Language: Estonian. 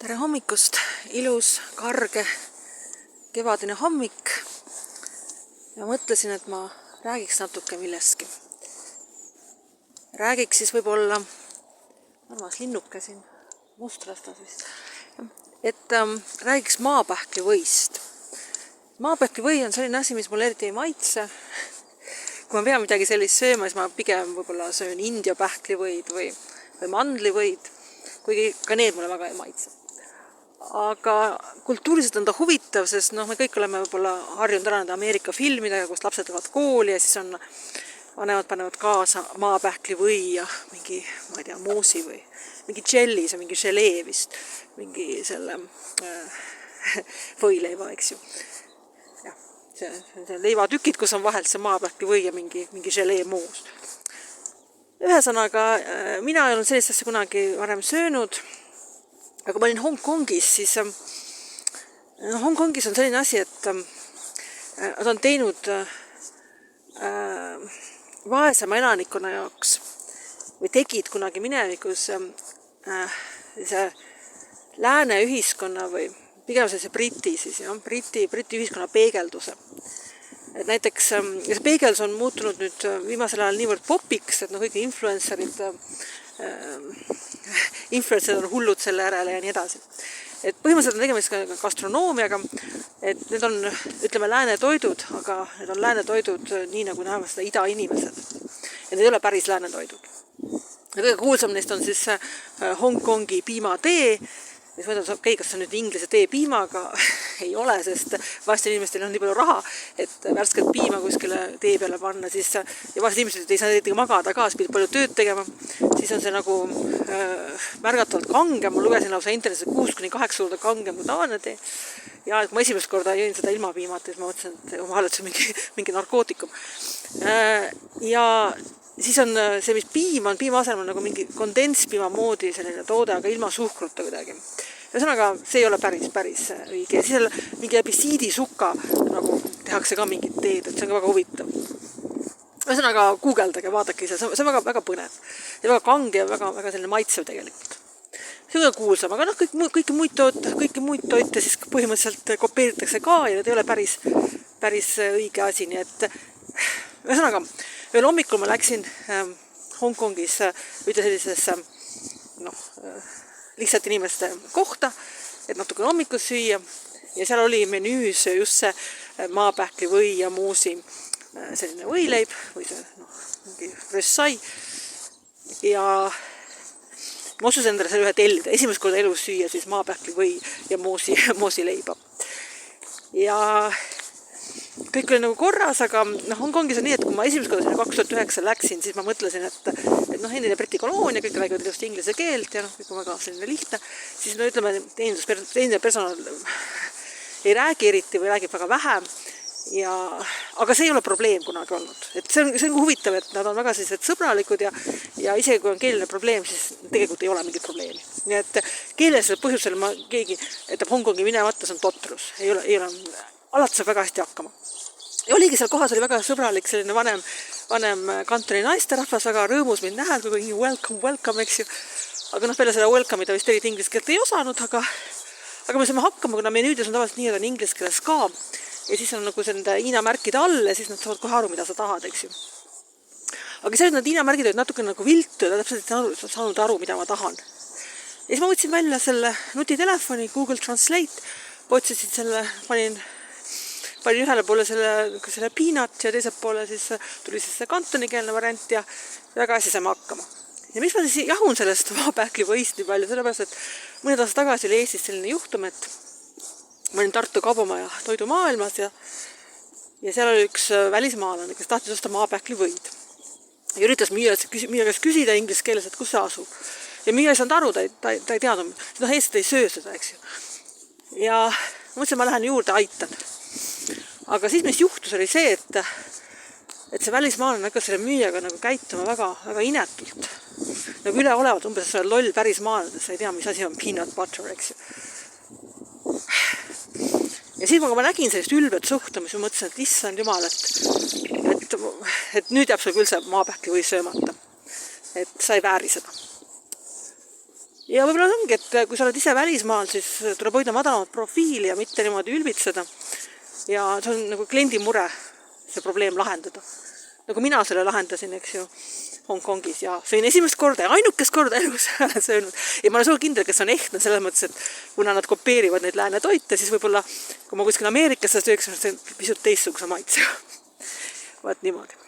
Tere hommikust, ilus, karge, kevadine hommik ja mõtlesin, et ma räägiks natuke millestki. Räägiks siis võib-olla, armas linnuke siin, mustrastas vist, et räägiks maapähklivõist. Maapähklivõi on selline asi, mis mulle eriti ei maitse. Kui ma pean midagi sellist sööma, siis ma pigem võib-olla söön India pähklivõid või mandlivõid, kuigi ka need mulle väga ei maitse. Aga kultuuriliselt on ta huvitav, sest me kõik oleme võib-olla harjunud ära nende Ameerika filmidega, kus lapsed tulevad kooli ja siis on vanemad panevad kaasa maapähklivõi ja mingi, ma ei tea, moosi või mingi dželli, see on mingi želee vist, mingi selle võileiva, eks ju. Jah, see leivatükid, kus on vahelt see maapähklivõi ja mingi želee moos. Ühesõnaga, mina ei olnud sellist asja kunagi varem söönud. Aga ma olin Hongkongis, siis Hongkongis on selline asi, et nad on teinud vaesema elanikkonna jaoks või tegid kunagi minevikus lääne ühiskonna või pigem see Briti ühiskonna peegelduse. Et näiteks see peegeldus on muutunud nüüd viimasel ajal niivõrd popiks, et kõik influencerid on hullud selle järele ja nii edasi. Et põhimõtteliselt on tegemist ka gastronoomiaga, et need on, ütleme, lääne toidud, aga need on lääne toidud nii nagu näevad seda ida inimesed. Ja need ei ole päris lääne toidud. Ja kõige kuulsam neist on siis Hongkongi piimatee, mis mõtleb, okei, kas see on nüüd inglise tee piimaga, ei ole, sest vaestel inimestel on nii palju raha, et värsket piima kuskile tee peale panna, siis, ja vaestel inimesed ei saa eriti magada ka, siis pidid palju tööd tegema, siis on see nagu märgatavalt kangem, ma lugesin lausa internetis 6-8 korda kangem kui tavaline tee, ja kui ma esimest korda jõin seda ilma piimata, siis ma mõtlesin, et vahel, et see on mingi narkootikum. Ja siis on see, mis piima asemel nagu mingi kondenspiima moodi selline toode, aga ilma suhkruta kuidagi. Ühesõnaga, see ei ole päris õige. Siis on mingi epiisiidisuka, nagu tehakse ka mingit teed, et see on ka väga huvitav. Ühesõnaga, guugeldage, vaadake ise, see on väga, väga põnev. Ja väga kange ja väga, väga selline maitsev tegelikult. See on ka kuulsam, aga kõiki muid toite siis põhimõtteliselt kopeeritakse ka ja need ei ole päris õige asi. Nii et ühesõnaga, veel hommikul ma läksin Hongkongis ühte sellisesse lihtsalt inimeste kohta, et natuke hommikus süüa. Ja seal oli menüüs just see maapähklivõi ja moosi selline võileib või see mingi rössai. Ja ma otsusin endale selle ühe tellida. Esimest korda elus süüa siis maapähklivõi ja moosi leiba. Ja kõik oli nagu korras, aga Hongkongis on nii, et kui ma esimest korda 2009 läksin, siis ma mõtlesin, et endine Briti koloonia, kõik räägivad ilusti inglise keelt ja kõik on väga selline lihtne, siis ütleme, teenindaja personal ei räägi eriti või räägib väga vähe, aga see ei ole probleem kunagi olnud. Et see on huvitav, et nad on väga sellised sõbralikud ja isegi kui on keeleline probleem, siis tegelikult ei ole mingit probleemi. Nii et keelelisel põhjusel keegi jätab Hongkongi minemata, see on totrus. Ei ole, alati saab väga hästi hakkama. Ja oligi seal kohas oli väga sõbralik selline vanem kantoni naisterahvas, väga rõõmus mind näha, kui welcome, eks ju. Aga peale seda welcome'i ta vist eriti inglise keelt ei osanud, aga me saame hakkama, kuna menüüdes on tavaliselt nii, et on inglise keeles ka. Ja siis on nagu nende Hiina märkide all ja siis nad saavad kohe aru, mida sa tahad, eks ju. Aga see, et need Hiina märgid olid natuke nagu viltu, ta täpselt ei saanud aru, mida ma tahan. Ja siis ma võtsin välja selle nutitelefoni, Google Translate, otsisin selle, panin ühele poole selle piinat ja teiselt poole siis tuli siis see kantonikeelne variant ja väga hästi saime hakkama. Ja mis ma siis jahun sellest maapähklivõist nii palju, sellepärast, et mõned aastad tagasi oli Eestis selline juhtum, et ma olin Tartu Kaubamaja toidumaailmas ja seal oli üks välismaalane, kes tahtis osta maapähklivõid. Ja üritas müüja käest küsida inglise keeles, et kus see asub. Ja müüja ei saanud aru, ta ei teadnud, eestlased ei söö seda, eks ju. Ja mõtlesin, ma lähen juurde, aitan. Aga siis, mis juhtus, oli see, et see välismaalane hakkas selle müüjaga nagu käituma väga, väga inetult. Nagu üleolevat, umbes see loll päris maalades, sa ei tea, mis asi on peanut butter, eks ju. Ja siis, kui ma nägin sellist ülbet suhtumist, ma mõtlesin, et issand jumal, et nüüd jääb sul küll see maapähklivõi söömata. Et sa ei vääri seda. ja võib-olla ongi, et kui sa oled ise välismaal, siis tuleb hoida madalamat profiili ja mitte niimoodi ülbitseda. Ja see on nagu kliendi mure, see probleem lahendada. Nagu mina selle lahendasin, eks ju, Hongkongis ja sõin esimest korda ja ainukest korda elus olen söönud. Ja ma olen suur kindel, kes on ehtne selles mõttes, et kuna nad kopeerivad neid lääne toite, siis võib-olla, kui ma kuskil Ameerikas sööks, see pisut teistsuguse maitsega. Vaat niimoodi.